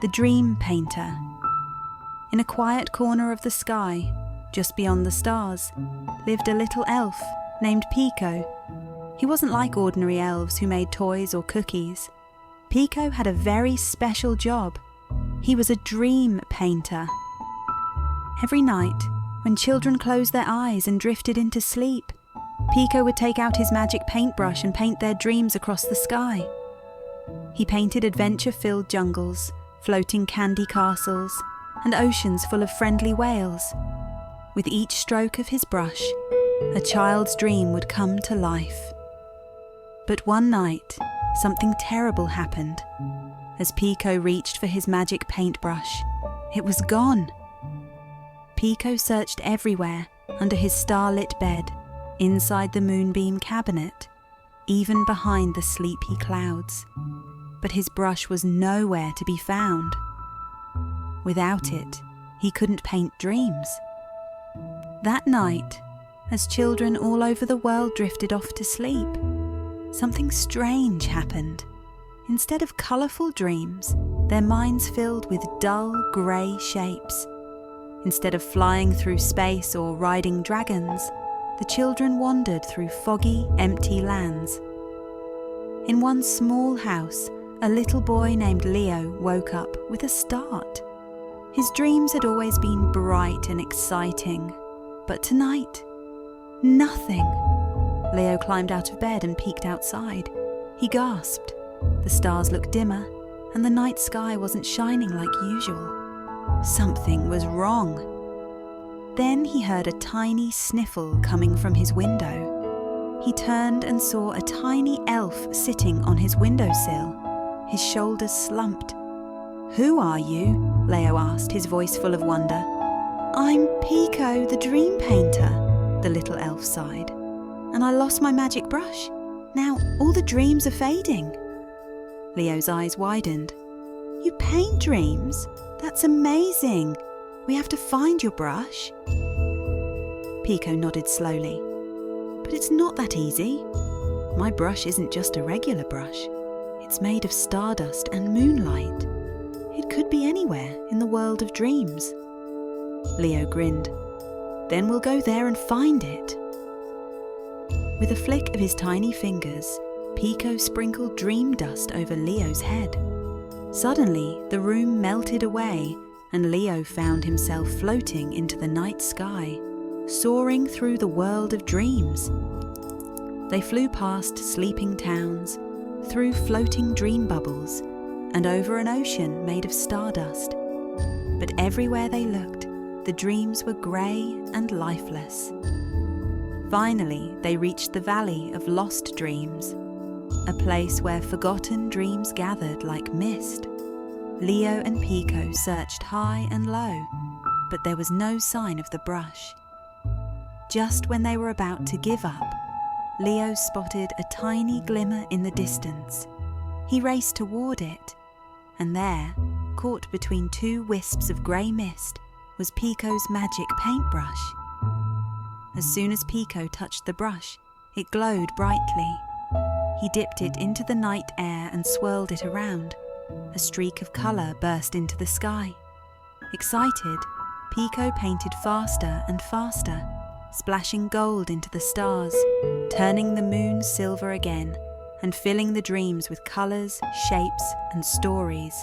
the dream painter. In a quiet corner of the sky, just beyond the stars, lived a little elf named Pico. He wasn't like ordinary elves who made toys or cookies. Pico had a very special job. He was a dream painter. Every night, when children closed their eyes and drifted into sleep, Pico would take out his magic paintbrush and paint their dreams across the sky. He painted adventure-filled jungles, floating candy castles, and oceans full of friendly whales. With each stroke of his brush, a child's dream would come to life. But one night, something terrible happened. As Pico reached for his magic paintbrush, it was gone. Pico searched everywhere, under his starlit bed, inside the moonbeam cabinet, even behind the sleepy clouds. But his brush was nowhere to be found. Without it, he couldn't paint dreams. That night, as children all over the world drifted off to sleep, something strange happened. Instead of colourful dreams, their minds filled with dull grey shapes. Instead of flying through space or riding dragons, the children wandered through foggy, empty lands. In one small house, a little boy named Leo woke up with a start. His dreams had always been bright and exciting, but tonight, nothing. Leo climbed out of bed and peeked outside. He gasped. The stars looked dimmer, and the night sky wasn't shining like usual. Something was wrong. Then he heard a tiny sniffle coming from his window. He turned and saw a tiny elf sitting on his windowsill. His shoulders slumped. "Who are you?" Leo asked, his voice full of wonder. "I'm Pico, the dream painter," the little elf sighed. "And I lost my magic brush. Now all the dreams are fading." Leo's eyes widened. "You paint dreams? That's amazing. We have to find your brush." Pico nodded slowly. "But it's not that easy. My brush isn't just a regular brush. It's made of stardust and moonlight. It could be anywhere in the world of dreams." Leo grinned. "Then we'll go there and find it." With a flick of his tiny fingers, Pico sprinkled dream dust over Leo's head. Suddenly, the room melted away, and Leo found himself floating into the night sky, soaring through the world of dreams. They flew past sleeping towns, through floating dream bubbles, and over an ocean made of stardust. But everywhere they looked, the dreams were grey and lifeless. Finally, they reached the Valley of Lost Dreams, a place where forgotten dreams gathered like mist. Leo and Pico searched high and low, but there was no sign of the brush. Just when they were about to give up, Leo spotted a tiny glimmer in the distance. He raced toward it, and there, caught between two wisps of grey mist, was Pico's magic paintbrush. As soon as Pico touched the brush, it glowed brightly. He dipped it into the night air and swirled it around. A streak of colour burst into the sky. Excited, Pico painted faster and faster, splashing gold into the stars, turning the moon silver again, and filling the dreams with colours, shapes, and stories.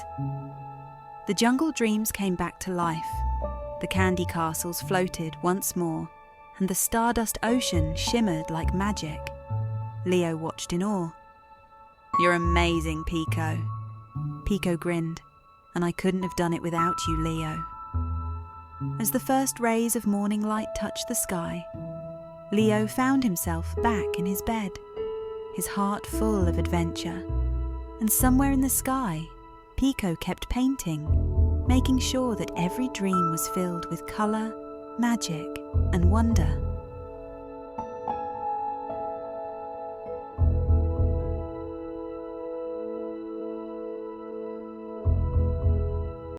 The jungle dreams came back to life. The candy castles floated once more, and the stardust ocean shimmered like magic. Leo watched in awe. "You're amazing, Pico." Pico grinned, "And I couldn't have done it without you, Leo." As the first rays of morning light touched the sky, Leo found himself back in his bed, his heart full of adventure. And somewhere in the sky, Pico kept painting, making sure that every dream was filled with colour, magic, and wonder.